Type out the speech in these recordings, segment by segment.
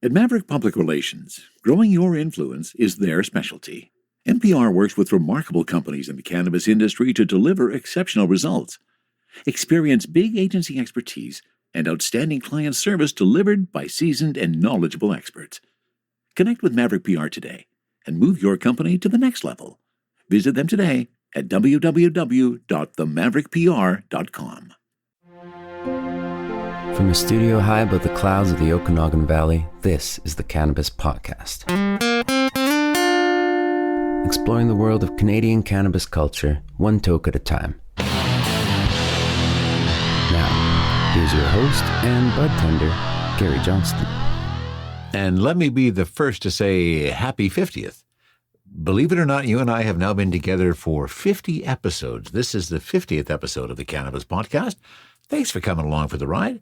At Maverick Public Relations, growing your influence is their specialty. NPR works with remarkable companies in the cannabis industry to deliver exceptional results. Experience big agency expertise and outstanding client service delivered by seasoned and knowledgeable experts. Connect with Maverick PR today and move your company to the next level. Visit them today at www.themaverickpr.com. From a studio high above the clouds of the Okanagan Valley, this is the Cannabis Podcast. Exploring the world of Canadian cannabis culture, one toke at a time. Now, here's your host and bud tender, Gary Johnston. And let me be the first to say happy 50th. Believe it or not, you and I have now been together for 50 episodes. This is the 50th episode of the Cannabis Podcast. Thanks for coming along for the ride.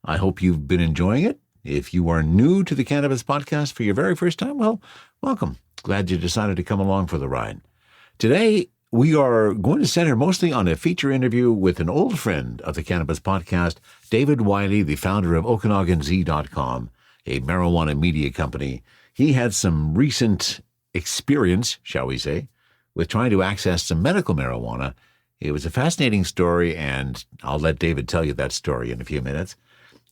I hope you've been enjoying it. If you are new to the Cannabis Podcast for your very first time, well, welcome. Glad you decided to come along for the ride. Today, we are going to center mostly on a feature interview with an old friend of the Cannabis Podcast, David Wiley, the founder of OkanaganZ.com, a marijuana media company. He had some recent experience, shall we say, with trying to access some medical marijuana. It was a fascinating story, and I'll let David tell you that story in a few minutes.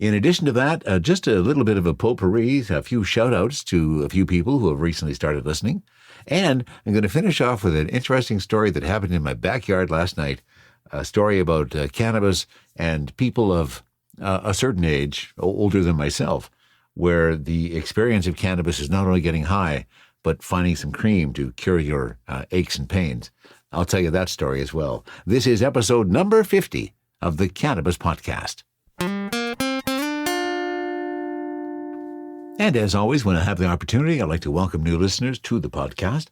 In addition to that, just a little bit of a potpourri, a few shout-outs to a few people who have recently started listening. And I'm going to finish off with an interesting story that happened in my backyard last night, a story about cannabis and people of a certain age, older than myself, where the experience of cannabis is not only getting high, but finding some cream to cure your aches and pains. I'll tell you that story as well. This is episode number 50 of the Cannabis Podcast. And as always, when I have the opportunity, I'd like to welcome new listeners to the podcast.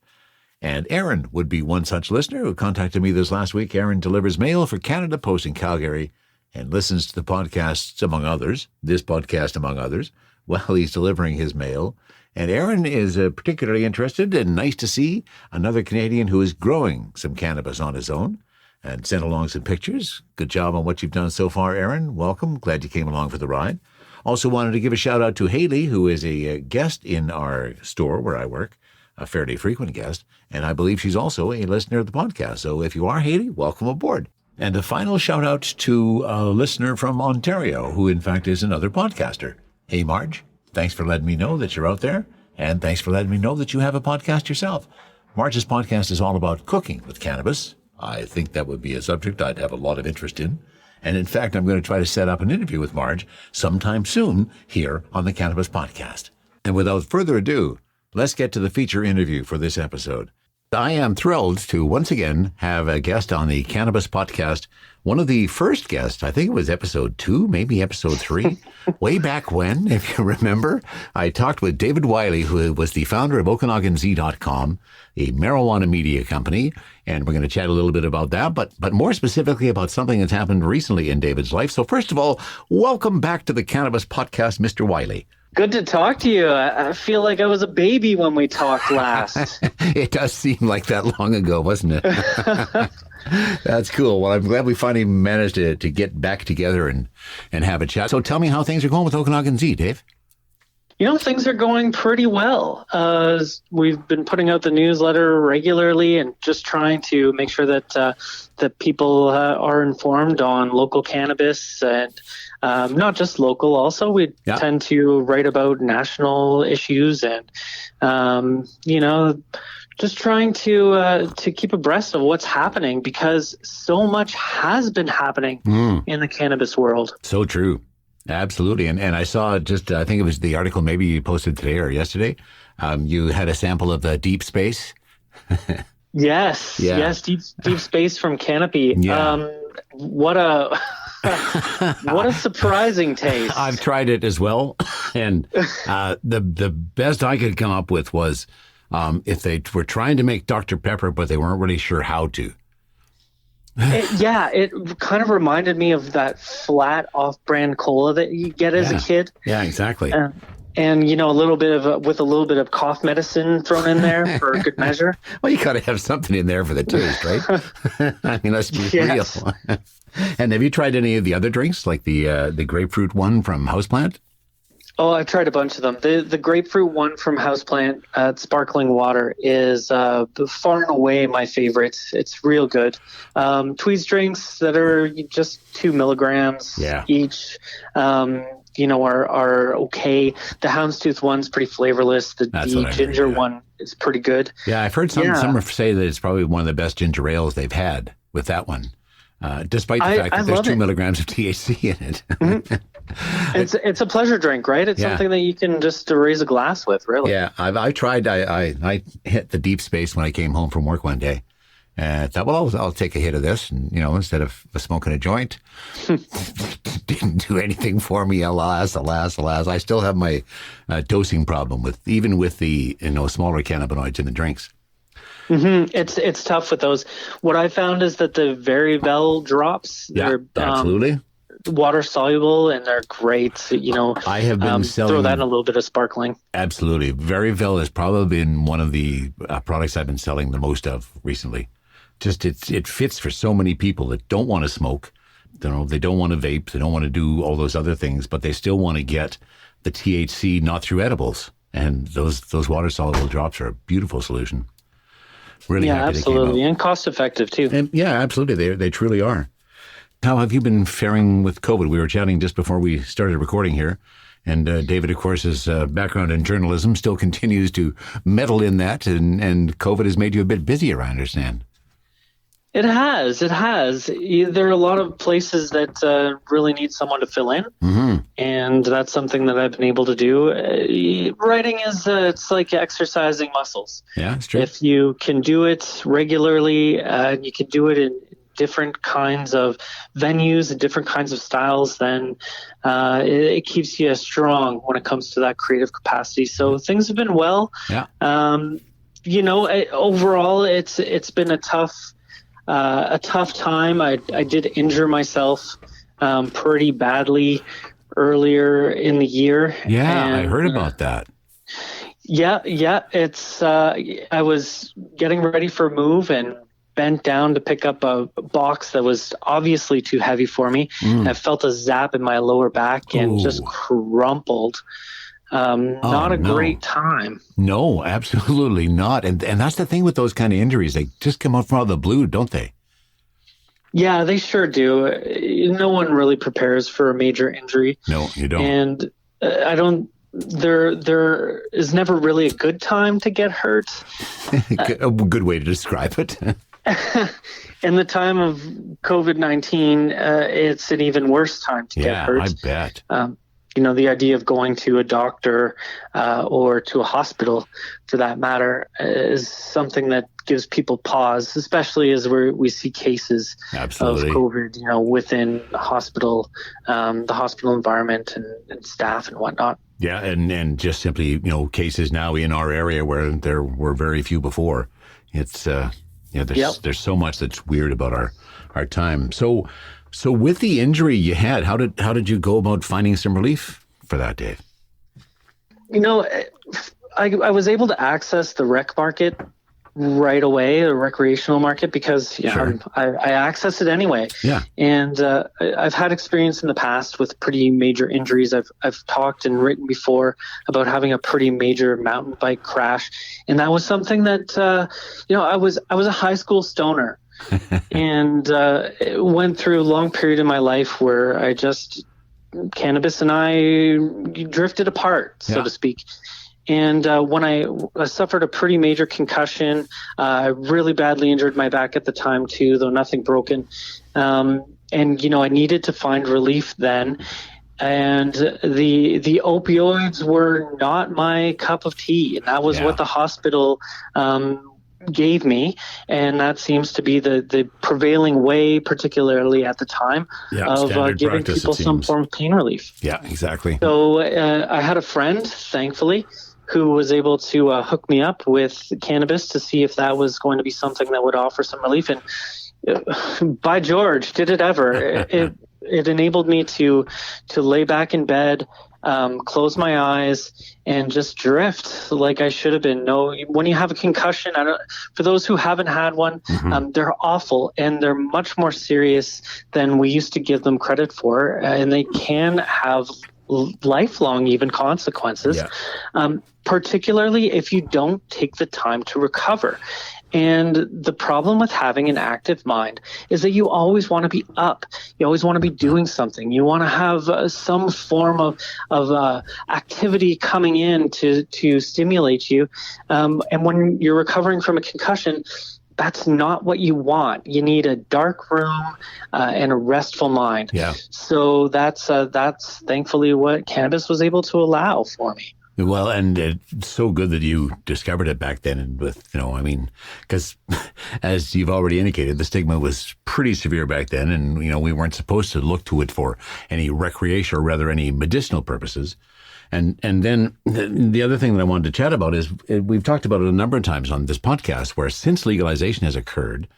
And Aaron would be one such listener who contacted me this last week. Aaron delivers mail for Canada Post in Calgary and listens to the podcasts, among others, this podcast, among others, while he's delivering his mail. And Aaron is particularly interested and nice to see another Canadian who is growing some cannabis on his own and sent along some pictures. Good job on what you've done so far, Aaron. Welcome. Glad you came along for the ride. Also wanted to give a shout out to Haley, who is a guest in our store where I work, a fairly frequent guest, and I believe she's also a listener of the podcast. So if you are Haley, welcome aboard. And a final shout out to a listener from Ontario, who in fact is another podcaster. Hey, Marge, thanks for letting me know that you're out there, and thanks for letting me know that you have a podcast yourself. Marge's podcast is all about cooking with cannabis. I think that would be a subject I'd have a lot of interest in. And in fact, I'm going to try to set up an interview with Marge sometime soon here on the Cannabis Podcast. And without further ado, let's get to the feature interview for this episode. I am thrilled to once again have a guest on the Cannabis Podcast. One of the first guests, I think it was episode 2, maybe episode 3, way back when, if you remember. I talked with David Wiley, who was the founder of OkanaganZ.com, a marijuana media company, and we're going to chat a little bit about that, but more specifically about something that's happened recently in David's life. So first of all, welcome back to the Cannabis Podcast, Mr. Wiley. Good to talk to you. I feel like I was a baby when we talked last. It does seem like that long ago, wasn't it? That's cool. Well, I'm glad we finally managed to get back together and have a chat. So tell me how things are going with Okanagan-Z, Dave. You know, things are going pretty well. We've been putting out the newsletter regularly and just trying to make sure that people are informed on local cannabis and not just local. Also, we tend to write about national issues and, just trying to keep abreast of what's happening because so much has been happening in the cannabis world. So true. Absolutely. And I saw just, I think it was the article maybe you posted today or yesterday. You had a sample of deep space. Yes. Deep space from Canopy. Yeah. What a surprising taste. I've tried it as well. And the best I could come up with was if they were trying to make Dr. Pepper, but they weren't really sure how to. It kind of reminded me of that flat off-brand cola that you get as a kid. Yeah, exactly. And a little bit of cough medicine thrown in there for good measure. Well, you got to have something in there for the taste, right? I mean, let's be real. And have you tried any of the other drinks, like the grapefruit one from Houseplant? Oh, I've tried a bunch of them. The grapefruit one from Houseplant Sparkling Water is far and away my favorite. It's real good. Tweeds drinks that are just 2 milligrams each, are okay. The Houndstooth one's pretty flavorless. The ginger one is pretty good. Yeah, I've heard some say that it's probably one of the best ginger ales they've had with that one. Despite the fact that there's 2 milligrams of THC in it. Mm-hmm. It's a pleasure drink, right? It's something that you can just raise a glass with, really. Yeah, I tried. I hit the deep space when I came home from work one day. And I thought, well, I'll take a hit of this. And, instead of smoking a joint, didn't do anything for me. Alas. I still have my dosing problem with the smaller cannabinoids in the drinks. Mm-hmm. It's tough with those. What I found is that the Veryvel drops, they're absolutely water soluble and they're great. I have been selling. Throw that in a little bit of sparkling. Absolutely, Veryvel has probably been one of the products I've been selling the most of recently. Just it fits for so many people that don't want to smoke. They don't want to vape. They don't want to do all those other things, but they still want to get the THC not through edibles. And those water soluble drops are a beautiful solution. Really happy absolutely, and cost effective too. And absolutely, they truly are. How have you been faring with COVID? We were chatting just before we started recording here, and David, of course, his background in journalism still continues to meddle in that, and COVID has made you a bit busier, I understand. It has. There are a lot of places that really need someone to fill in, and that's something that I've been able to do. Writing is it's like exercising muscles. Yeah, it's true. If you can do it regularly, you can do it in different kinds of venues and different kinds of styles, then it keeps you strong when it comes to that creative capacity. So things have been well. Yeah. Overall, it's been a tough time. I did injure myself pretty badly earlier in the year. Yeah, I heard about that. Yeah. It's I was getting ready for a move and bent down to pick up a box that was obviously too heavy for me. I felt a zap in my lower back and just crumpled. Not a great time. No, absolutely not. And that's the thing with those kind of injuries. They just come out from out of the blue, don't they? Yeah, they sure do. No one really prepares for a major injury. No, you don't. And there is never really a good time to get hurt. A good way to describe it. In the time of COVID-19, it's an even worse time to get hurt. Yeah, I bet. The idea of going to a doctor or to a hospital, for that matter, is something that gives people pause, especially as we see cases of COVID, within the hospital environment and staff and whatnot. Yeah, and just simply, cases now in our area where there were very few before. It's there's so much that's weird about our time. So with the injury you had, how did you go about finding some relief for that, Dave? I was able to access the rec market right away, the recreational market, because I access it anyway. Yeah. And I've had experience in the past with pretty major injuries. I've talked and written before about having a pretty major mountain bike crash, and that was something that I was a high school stoner. And went through a long period in my life where cannabis and I drifted apart, so to speak. And when I suffered a pretty major concussion, I really badly injured my back at the time too, though nothing broken. And I needed to find relief then. And the opioids were not my cup of tea, and that was what the hospital gave me, and that seems to be the prevailing way, particularly at the time, of giving people some form of pain relief. Yeah, exactly. So I had a friend, thankfully, who was able to hook me up with cannabis to see if that was going to be something that would offer some relief. And by George, did it ever. It enabled me to lay back in bed, close my eyes, and just drift like I should have been. When you have a concussion, for those who haven't had one, they're awful, and they're much more serious than we used to give them credit for, and they can have lifelong even consequences, particularly if you don't take the time to recover. And the problem with having an active mind is that you always want to be up. You always want to be doing something. You want to have some form of activity coming in to stimulate you. And when you're recovering from a concussion, that's not what you want. You need a dark room and a restful mind. Yeah. So that's thankfully what cannabis was able to allow for me. Well, and it's so good that you discovered it back then. And with, because as you've already indicated, the stigma was pretty severe back then. And, we weren't supposed to look to it for any recreation or rather any medicinal purposes. And then the other thing that I wanted to chat about is we've talked about it a number of times on this podcast where since legalization has occurred,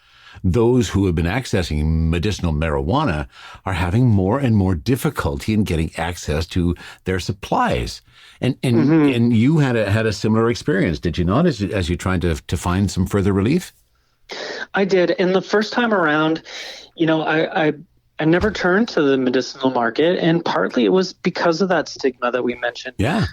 those who have been accessing medicinal marijuana are having more and more difficulty in getting access to their supplies. And you had a similar experience, did you not, as you tried to find some further relief? I did. And the first time around, I never turned to the medicinal market, and partly it was because of that stigma that we mentioned. Yeah.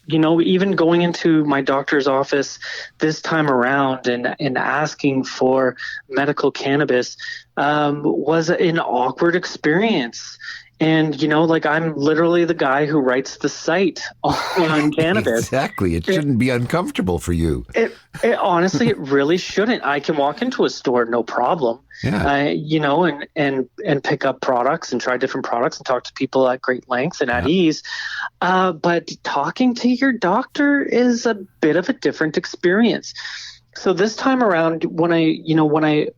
Even going into my doctor's office this time around and asking for medical cannabis was an awkward experience. And, I'm literally the guy who writes the site on cannabis. Exactly. It shouldn't be uncomfortable for you. It honestly, it really shouldn't. I can walk into a store, no problem. Yeah. And pick up products and try different products and talk to people at great length and at ease. But talking to your doctor is a bit of a different experience. So this time around, when I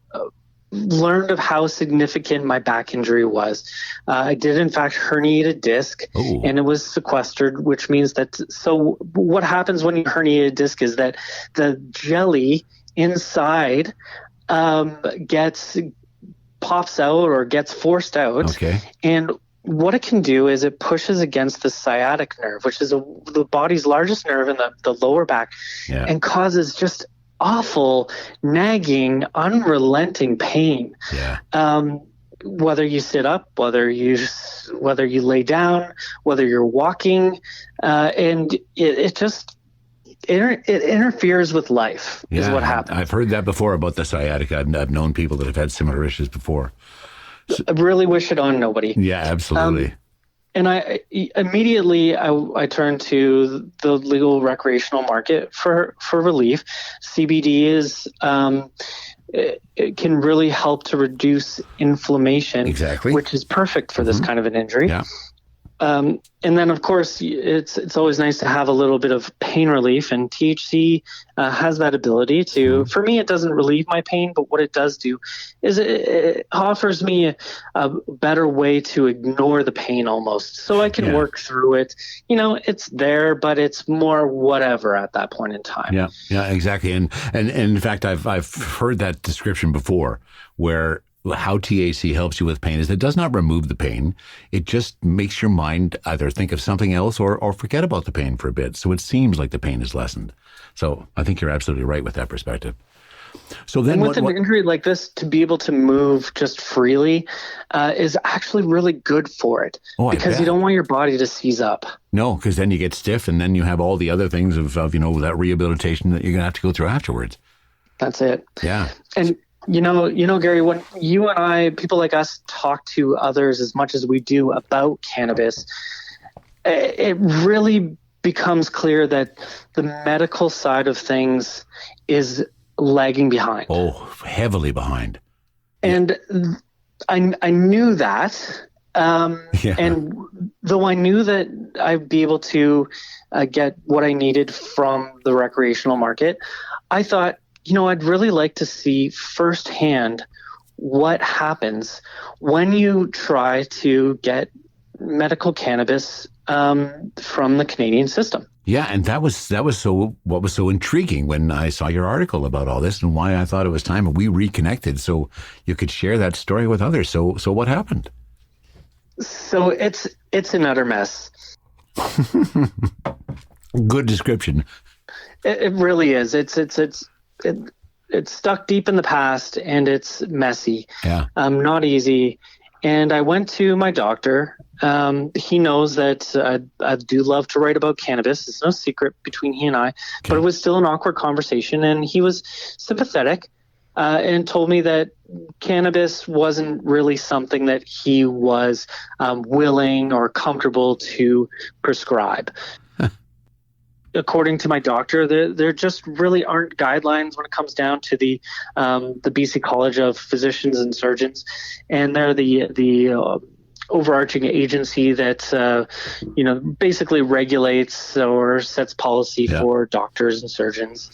learned of how significant my back injury was. I did, in fact, herniate a disc, and it was sequestered, which means that. So, what happens when you herniate a disc is that the jelly inside pops out or gets forced out. Okay. And what it can do is it pushes against the sciatic nerve, which is the body's largest nerve in the lower back, and causes just awful, nagging, unrelenting pain. Yeah. Whether you sit up, whether you lay down, whether you're walking, and it interferes with life. Is what happens. I've heard that before about the sciatica. I've known people that have had similar issues before. I really wish it on nobody. Yeah, absolutely. And I immediately turned to the legal recreational market for relief. CBD is it can really help to reduce inflammation, which is perfect for this kind of an injury. Yeah. And then, of course, it's always nice to have a little bit of pain relief, and THC has that ability to. For me, it doesn't relieve my pain, but what it does do is it offers me a better way to ignore the pain almost, so I can work through it. It's there, but it's more whatever at that point in time. Yeah, exactly. And in fact, I've heard that description before, where how THC helps you with pain is it does not remove the pain. It just makes your mind either think of something else or forget about the pain for a bit. So it seems like the pain is lessened. So I think you're absolutely right with that perspective. So then, and with an injury like this, to be able to move just freely is actually really good for it, because you don't want your body to seize up. No, because then you get stiff, and then you have all the other things of that rehabilitation that you're going to have to go through afterwards. That's it. Yeah. And Gary, when you and I, people like us, talk to others as much as we do about cannabis, it really becomes clear that the medical side of things is lagging behind. Oh, heavily behind. And I knew that. And though I knew that I'd be able to get what I needed from the recreational market, I thought, I'd really like to see firsthand what happens when you try to get medical cannabis from the Canadian system. Yeah, and that was what was so intriguing when I saw your article about all this, and why I thought it was time we reconnected so you could share that story with others. So what happened? So it's an utter mess. Good description. It really is. It's stuck deep in the past, and it's messy. Yeah. Not easy. And I went to my doctor He knows that I do love to write about cannabis. It's no secret between he and I, but it was still an awkward conversation, and he was sympathetic and told me that cannabis wasn't really something that he was willing or comfortable to prescribe. According to my doctor, there just really aren't guidelines when it comes down to the BC College of Physicians and Surgeons, and they're the overarching agency that basically regulates or sets policy for doctors and surgeons.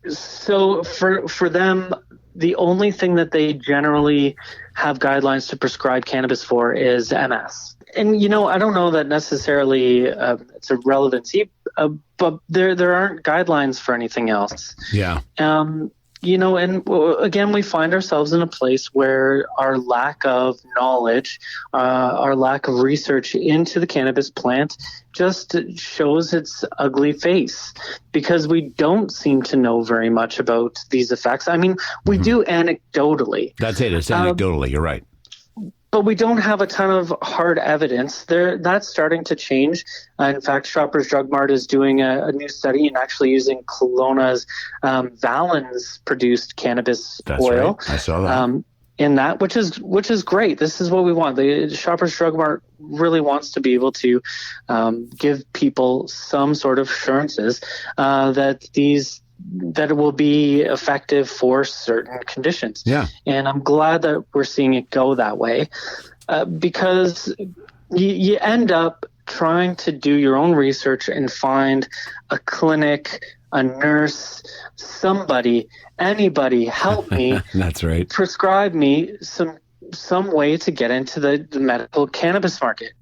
So for them, the only thing that they generally have guidelines to prescribe cannabis for is MS. And, I don't know that necessarily it's a relevancy, but there aren't guidelines for anything else. Yeah. And again, we find ourselves in a place where our lack of knowledge, our lack of research into the cannabis plant just shows its ugly face, because we don't seem to know very much about these effects. I mean, we do anecdotally. That's it. It's anecdotally. You're right. But we don't have a ton of hard evidence. That's starting to change. In fact, Shoppers Drug Mart is doing a new study and actually using Kelowna's Valens-produced cannabis oil. Right. I saw that. In that, which is great. This is what we want. The Shoppers Drug Mart really wants to be able to give people some sort of assurances that it will be effective for certain conditions. Yeah. And I'm glad that we're seeing it go that way, because you end up trying to do your own research and find a clinic, a nurse, anybody, help me. That's right. Prescribe me some way to get into the medical cannabis market.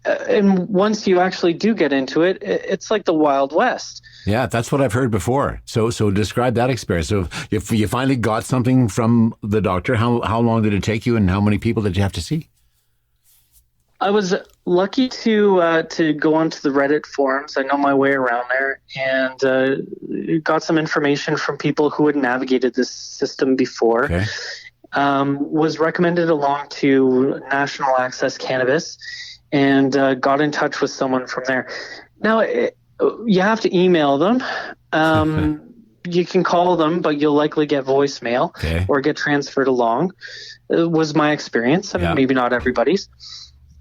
And once you actually do get into it, it's like the Wild West. Yeah, that's what I've heard before. So describe that experience. So if you finally got something from the doctor, how long did it take you, and how many people did you have to see? I was lucky to go onto the Reddit forums. I know my way around there, and got some information from people who had navigated this system before. Okay. Was recommended along to National Access Cannabis, and got in touch with someone from there. Now, you have to email them. You can call them, but you'll likely get voicemail or get transferred along. It was my experience. I mean, maybe not everybody's.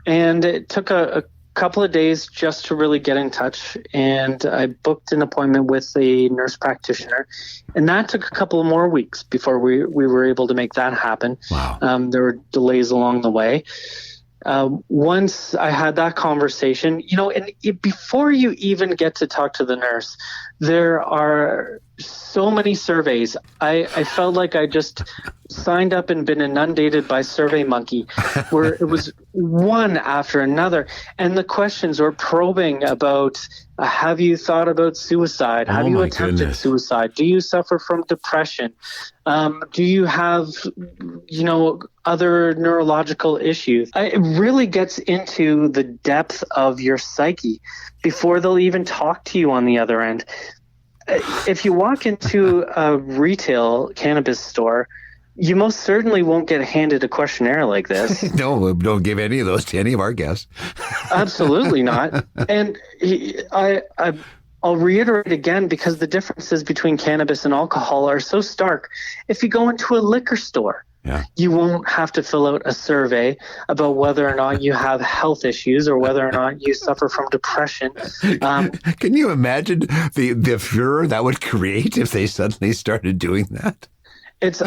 And it took a couple of days just to really get in touch. And I booked an appointment with a nurse practitioner. And that took a couple of more weeks before we were able to make that happen. Wow. There were delays along the way. Once I had that conversation, before you even get to talk to the nurse, there are so many surveys. I felt like I just signed up and been inundated by SurveyMonkey, where it was one after another. And the questions were probing about, have you thought about suicide? Have you attempted suicide? Do you suffer from depression? Do you have, other neurological issues? It really gets into the depth of your psyche before they'll even talk to you on the other end. If you walk into a retail cannabis store, you most certainly won't get handed a questionnaire like this. No, don't give any of those to any of our guests. Absolutely not. And I'll reiterate again, because the differences between cannabis and alcohol are so stark. If you go into a liquor store, you won't have to fill out a survey about whether or not you have health issues or whether or not you suffer from depression. Can you imagine the furor that would create if they suddenly started doing that? It's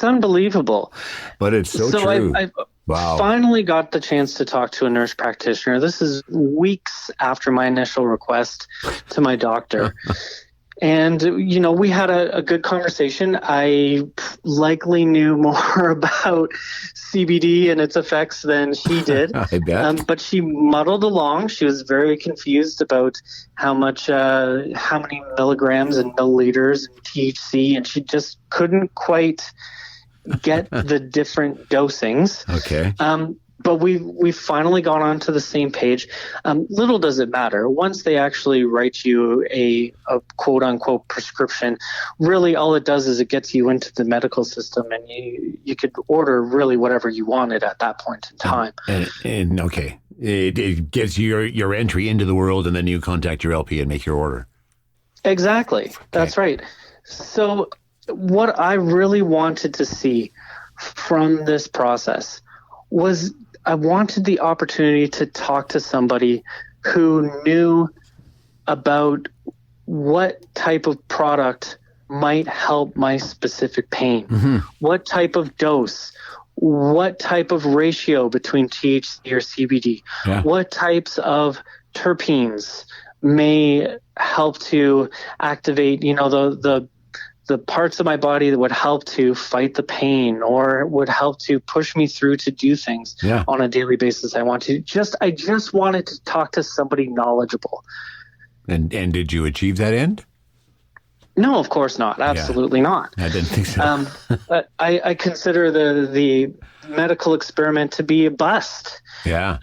unbelievable. But it's so true. I finally got the chance to talk to a nurse practitioner. This is weeks after my initial request to my doctor. And, we had a good conversation. I likely knew more about CBD and its effects than she did. I bet. But she muddled along. She was very confused about how many milligrams and milliliters and THC, and she just couldn't quite get the different dosings. Okay. but we finally got onto the same page. Little does it matter. Once they actually write you a quote unquote prescription, really all it does is it gets you into the medical system, and you could order really whatever you wanted at that point in time. And okay, it gets your entry into the world, and then you contact your LP and make your order. Exactly. Okay. That's right. So what I really wanted to see from this process was I wanted the opportunity to talk to somebody who knew about what type of product might help my specific pain, what type of dose, what type of ratio between THC or CBD, what types of terpenes may help to activate, the parts of my body that would help to fight the pain or would help to push me through to do things on a daily basis. I just wanted to talk to somebody knowledgeable. And did you achieve that end? No, of course not. Absolutely not. I didn't think so. I consider the medical experiment to be a bust. Yeah.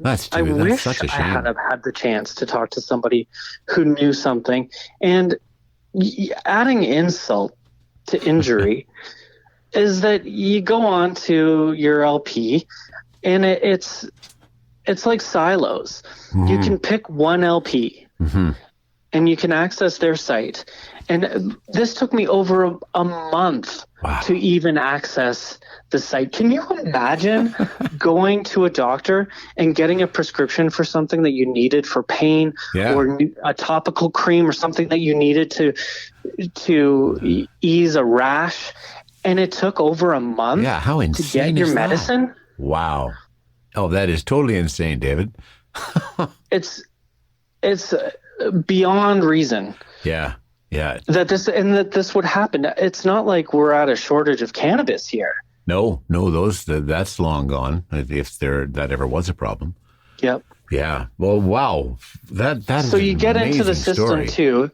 That's I wish such a shame. I had had the chance to talk to somebody who knew something. And adding insult to injury is that you go on to your LP and it's like silos. You can pick one LP and you can access their site. And this took me over a month to even access the site. Can you imagine going to a doctor and getting a prescription for something that you needed for pain or a topical cream or something that you needed to ease a rash, and it took over a month how insane to get your is medicine? That? Wow. Oh, that is totally insane, David. It's beyond reason. Yeah. That this would happen. It's not like we're at a shortage of cannabis here. No, that's long gone. If that ever was a problem. Yep. Yeah. Well, wow. That is so you get into the system story. too,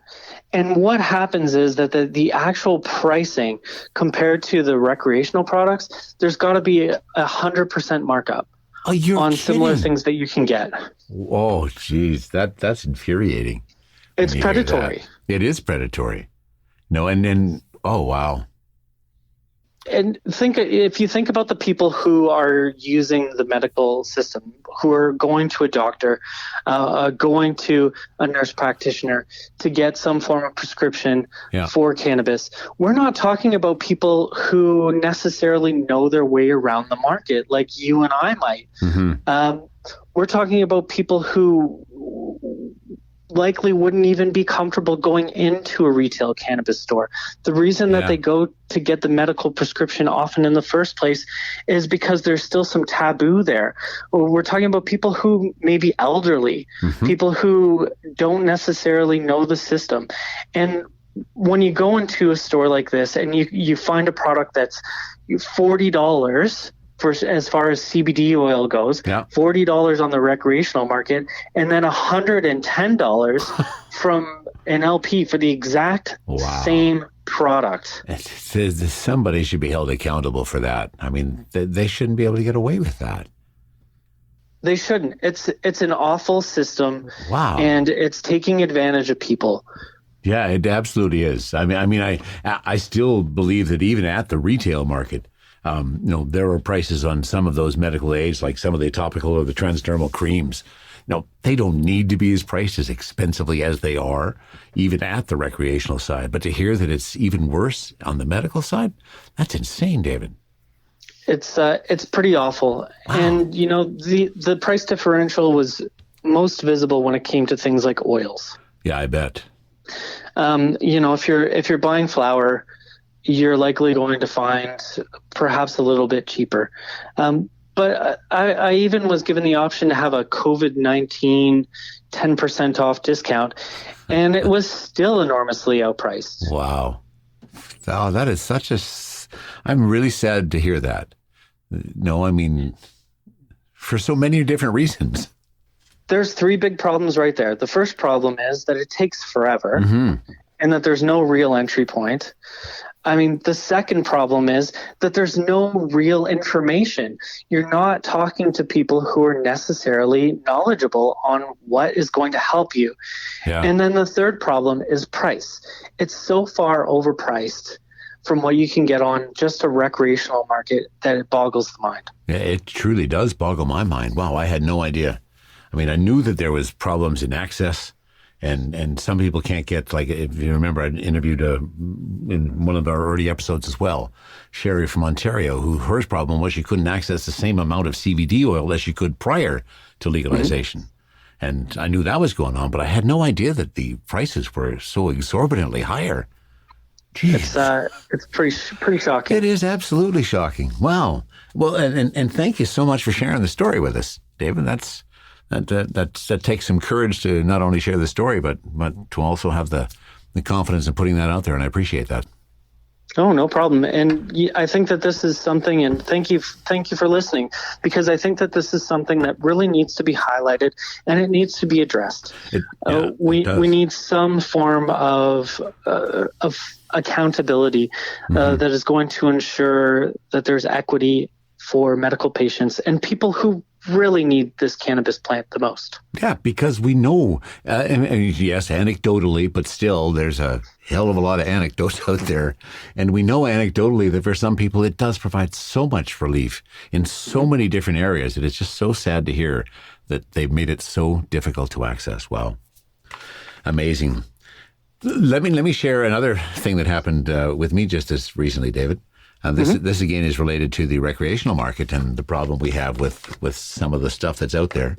and what happens is that the actual pricing compared to the recreational products, there's got to be 100% markup on kidding. Similar things that you can get. Oh, geez, that's infuriating. It's predatory. It is predatory. No, and then oh wow. And if you think about the people who are using the medical system, who are going to a doctor, going to a nurse practitioner to get some form of prescription for cannabis, we're not talking about people who necessarily know their way around the market like you and I might. We're talking about people who likely wouldn't even be comfortable going into a retail cannabis store. The reason that they go to get the medical prescription often in the first place is because there's still some taboo there. We're talking about people who may be elderly, people who don't necessarily know the system. And when you go into a store like this and you find a product that's $40 for as far as CBD oil goes, $40 on the recreational market, and then $110 from an LP for the exact same product. Somebody should be held accountable for that. I mean, they shouldn't be able to get away with that. They shouldn't. It's an awful system. Wow. And it's taking advantage of people. Yeah, it absolutely is. I mean, I still believe that even at the retail market, there are prices on some of those medical aids, like some of the topical or the transdermal creams. Now, they don't need to be as priced as expensively as they are, even at the recreational side. But to hear that it's even worse on the medical side, that's insane, David. It's pretty awful. Wow. And, the price differential was most visible when it came to things like oils. Yeah, I bet. If you're buying flour, you're likely going to find perhaps a little bit cheaper. But I even was given the option to have a COVID-19 10% off discount, and it was still enormously outpriced. Wow. Oh, that is I'm really sad to hear that. No, I mean, for so many different reasons. There's three big problems right there. The first problem is that it takes forever and that there's no real entry point. I mean, the second problem is that there's no real information. You're not talking to people who are necessarily knowledgeable on what is going to help you. Yeah. And then the third problem is price. It's so far overpriced from what you can get on just a recreational market that it boggles the mind. Yeah, it truly does boggle my mind. Wow, I had no idea. I mean, I knew that there was problems in access, and some people can't get, like, if you remember, I interviewed in one of our early episodes as well, Sherry from Ontario, who her problem was she couldn't access the same amount of CBD oil as she could prior to legalization. Mm-hmm. And I knew that was going on, but I had no idea that the prices were so exorbitantly higher. Jeez. It's pretty shocking. It is absolutely shocking. Wow. Well, and thank you so much for sharing the story with us, David. That takes some courage to not only share the story, but to also have the confidence in putting that out there, and I appreciate that. Oh, no problem. And I think that this is something, and thank you for listening, because I think that this is something that really needs to be highlighted and it needs to be addressed. We need some form of accountability that is going to ensure that there's equity for medical patients and people who really need this cannabis plant the most. Yeah, because we know, and yes, anecdotally, but still there's a hell of a lot of anecdotes out there. And we know anecdotally that for some people it does provide so much relief in so many different areas that it's just so sad to hear that they've made it so difficult to access. Wow. Amazing. Let me share another thing that happened with me just as recently, David. This again is related to the recreational market and the problem we have with some of the stuff that's out there.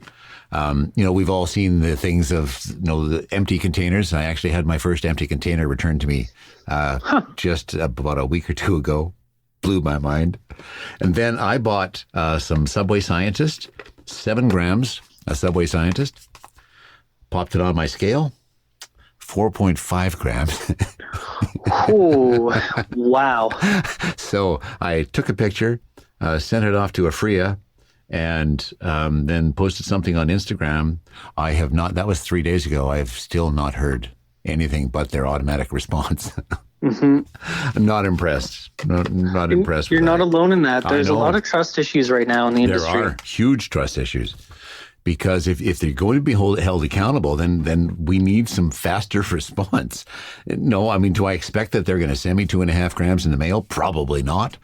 We've all seen the things of the empty containers. I actually had my first empty container returned to me just about a week or two ago. Blew my mind. And then I bought some Subway Scientist, 7 grams, a Subway Scientist, popped it on my scale, 4.5 grams. Oh, wow. So I took a picture, sent it off to Afria, and then posted something on Instagram. I have not, that was 3 days ago. I have still not heard anything but their automatic response. I'm not impressed. Not impressed. You're not alone in that. There's a lot of trust issues right now in the industry. There are huge trust issues. Because if they're going to be held accountable, then we need some faster response. No, I mean, do I expect that they're going to send me 2.5 grams in the mail? Probably not.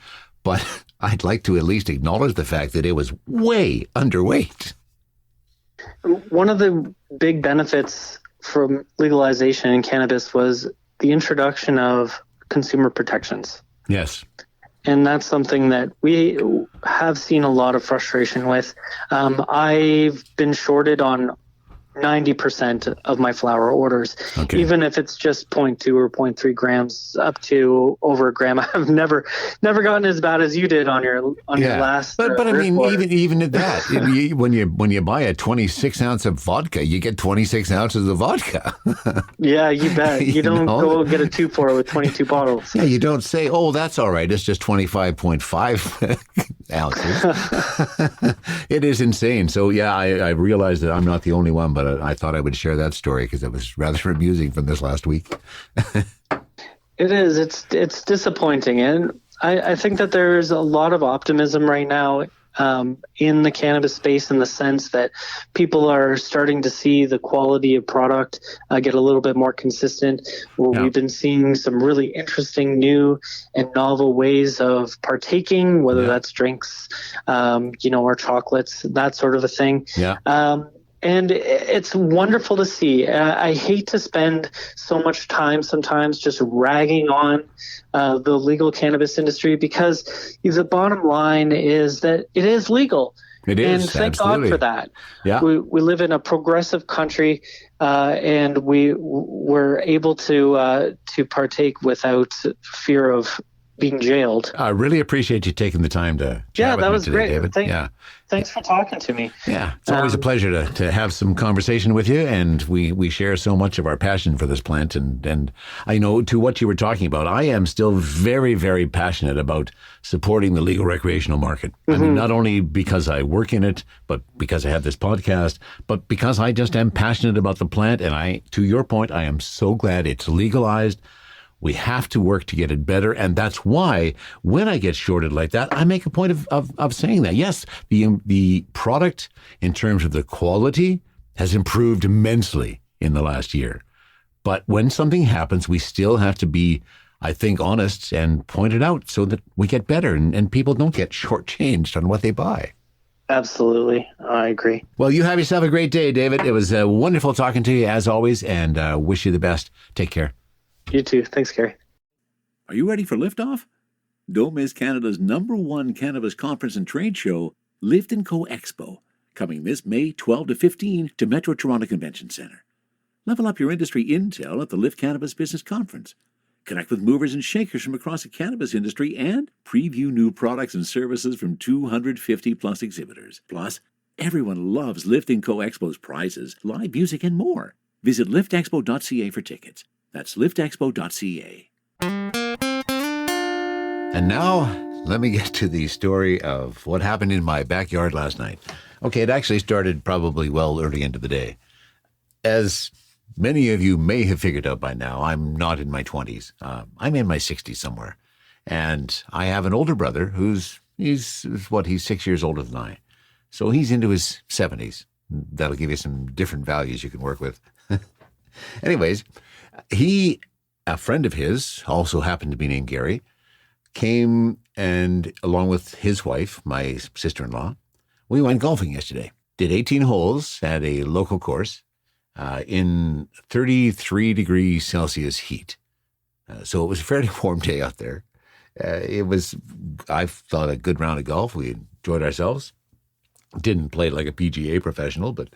But I'd like to at least acknowledge the fact that it was way underweight. One of the big benefits from legalization in cannabis was the introduction of consumer protections. Yes. And that's something that we have seen a lot of frustration with. I've been shorted on 90% of my flower orders, even if it's just 0.2 or 0.3 grams up to over a gram. I've never gotten as bad as you did on your last. But I mean, even at that, when you buy a 26 ounce of vodka, you get 26 ounces of vodka. Yeah, you bet. You don't go get a 2-4 with 22 bottles. Yeah, you don't say, oh, that's all right. It's just 25.5 ounces. It is insane. So yeah, I realized that I'm not the only one, but I thought I would share that story because it was rather amusing from this last week. It is. It's disappointing. And I think that there's a lot of optimism right now in the cannabis space, in the sense that people are starting to see the quality of product get a little bit more consistent. We've been seeing some really interesting new and novel ways of partaking, whether that's drinks, or chocolates, that sort of a thing. Yeah. And it's wonderful to see. I hate to spend so much time sometimes just ragging on the legal cannabis industry, because the bottom line is that it is legal. It is, and thank absolutely. God for that. Yeah. We live in a progressive country, and we're able to partake without fear of being jailed. I really appreciate you taking the time to chat with that me was today, great. David. Thanks for talking to me. Yeah, it's always a pleasure to have some conversation with you, and we share so much of our passion for this plant. And I know, to what you were talking about, I am still very, very passionate about supporting the legal recreational market. I mean, not only because I work in it, but because I have this podcast, but because I just am passionate about the plant. And to your point, I am so glad it's legalized. We have to work to get it better. And that's why when I get shorted like that, I make a point of saying that. Yes, the product in terms of the quality has improved immensely in the last year. But when something happens, we still have to be, I think, honest and point it out so that we get better and people don't get shortchanged on what they buy. Absolutely. I agree. Well, you have yourself a great day, David. It was wonderful talking to you as always, and wish you the best. Take care. You too. Thanks, Gary. Are you ready for liftoff? Don't miss Canada's #1 cannabis conference and trade show, Lift & Co Expo, coming this May 12 to 15 to Metro Toronto Convention Centre. Level up your industry intel at the Lift Cannabis Business Conference. Connect with movers and shakers from across the cannabis industry and preview new products and services from 250 plus exhibitors. Plus, everyone loves Lift & Co Expo's prizes, live music, and more. Visit liftexpo.ca for tickets. That's liftexpo.ca. And now, let me get to the story of what happened in my backyard last night. Okay, it actually started probably well early into the day. As many of you may have figured out by now, I'm not in my 20s. I'm in my 60s somewhere. And I have an older brother he's 6 years older than I. So he's into his 70s. That'll give you some different values you can work with. Anyways, a friend of his, also happened to be named Gary, came and along with his wife, my sister-in-law, we went golfing yesterday. Did 18 holes at a local course in 33 degrees Celsius heat. So it was a fairly warm day out there. I thought, a good round of golf. We enjoyed ourselves. Didn't play like a PGA professional, but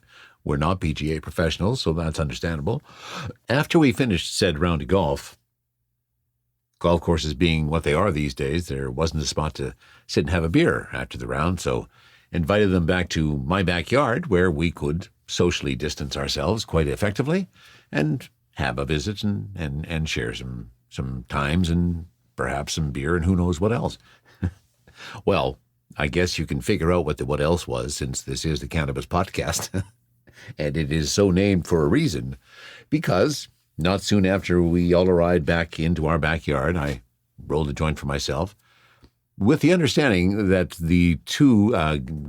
we're not PGA professionals, so that's understandable. After we finished said round of golf courses being what they are these days, there wasn't a spot to sit and have a beer after the round, so invited them back to my backyard where we could socially distance ourselves quite effectively and have a visit and share some times and perhaps some beer and who knows what else. Well, I guess you can figure out what the what else was, since this is the Cannabis Podcast. And it is so named for a reason, because not soon after we all arrived back into our backyard, I rolled a joint for myself, with the understanding that the two,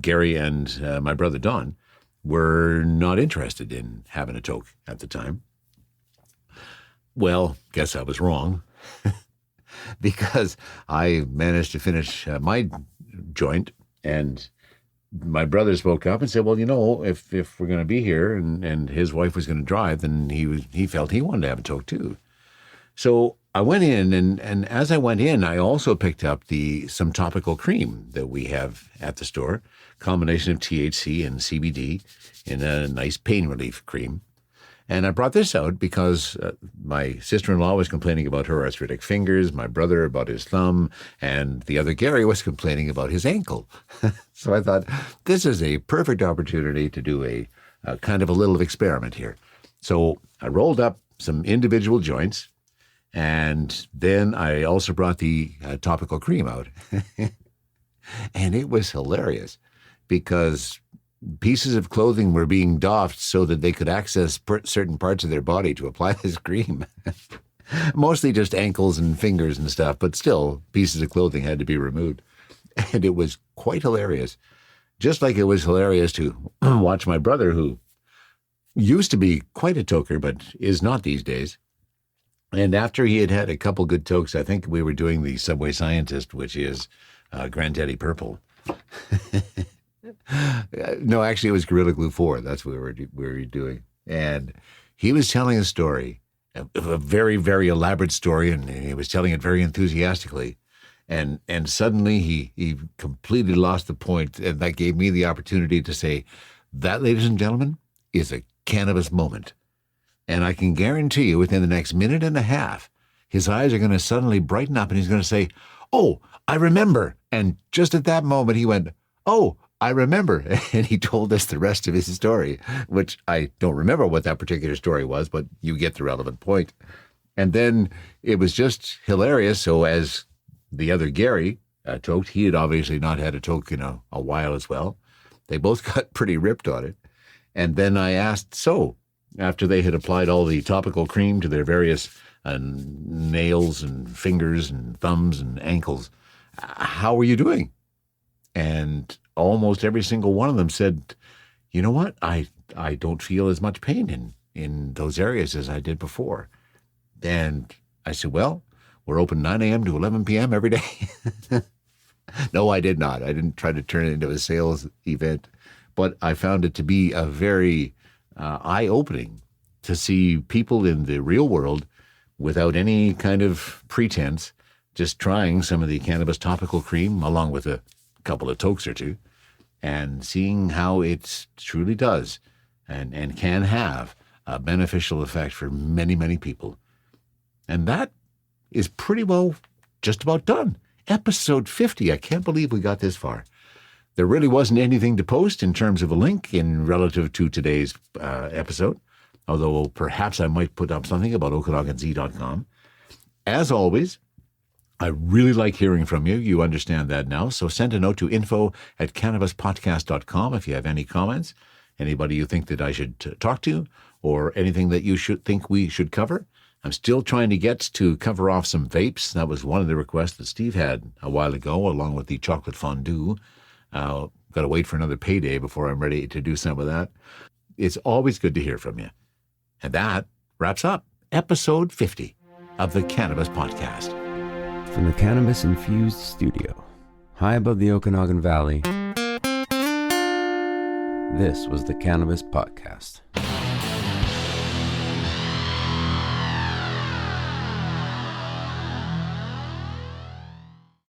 Gary and my brother Don, were not interested in having a toke at the time. Well, guess I was wrong, because I managed to finish my joint, and my brother spoke up and said, well, if we're going to be here and his wife was going to drive, then he felt he wanted to have a toke too. So I went in, and as I went in, I also picked up some topical cream that we have at the store, combination of THC and CBD in a nice pain relief cream. And I brought this out because my sister-in-law was complaining about her arthritic fingers, my brother about his thumb, and the other Gary was complaining about his ankle. So I thought, this is a perfect opportunity to do a kind of a little experiment here. So I rolled up some individual joints, and then I also brought the topical cream out. And it was hilarious because pieces of clothing were being doffed so that they could access certain parts of their body to apply this cream. Mostly just ankles and fingers and stuff, but still pieces of clothing had to be removed. And it was quite hilarious. Just like it was hilarious to watch my brother, who used to be quite a toker, but is not these days. And after he had had a couple good tokes, I think we were doing the Subway Scientist, which is Granddaddy Purple. No, actually, it was Gorilla Glue 4. That's what we were doing. And he was telling a story, a very, very elaborate story, and he was telling it very enthusiastically. And suddenly he completely lost the point, and that gave me the opportunity to say, that, ladies and gentlemen, is a cannabis moment. And I can guarantee you within the next minute and a half, his eyes are going to suddenly brighten up, and he's going to say, oh, I remember. And just at that moment, he went, oh, I remember. And he told us the rest of his story, which I don't remember what that particular story was, but you get the relevant point. And then it was just hilarious. So as the other Gary toked, he had obviously not had a toke in a while as well. They both got pretty ripped on it. And then I asked, so after they had applied all the topical cream to their various nails and fingers and thumbs and ankles, how are you doing? And almost every single one of them said, you know what, I don't feel as much pain in those areas as I did before. And I said, well, we're open 9 a.m. to 11 p.m. every day. No, I did not. I didn't try to turn it into a sales event, but I found it to be a very eye-opening to see people in the real world without any kind of pretense, just trying some of the cannabis topical cream along with a couple of tokes or two, and seeing how it truly does and can have a beneficial effect for many, many people. And that is pretty well just about done. Episode 50. I can't believe we got this far. There really wasn't anything to post in terms of a link in relative to today's episode, although perhaps I might put up something about OkanaganZ.com. As always, I really like hearing from you. You understand that now. So send a note to info@cannabispodcast.com if you have any comments, anybody you think that I should talk to, or anything that you should think we should cover. I'm still trying to get to cover off some vapes. That was one of the requests that Steve had a while ago, along with the chocolate fondue. Got to wait for another payday before I'm ready to do some of that. It's always good to hear from you. And that wraps up episode 50 of the Cannabis Podcast. From the cannabis-infused studio, high above the Okanagan Valley, this was the Cannabis Podcast.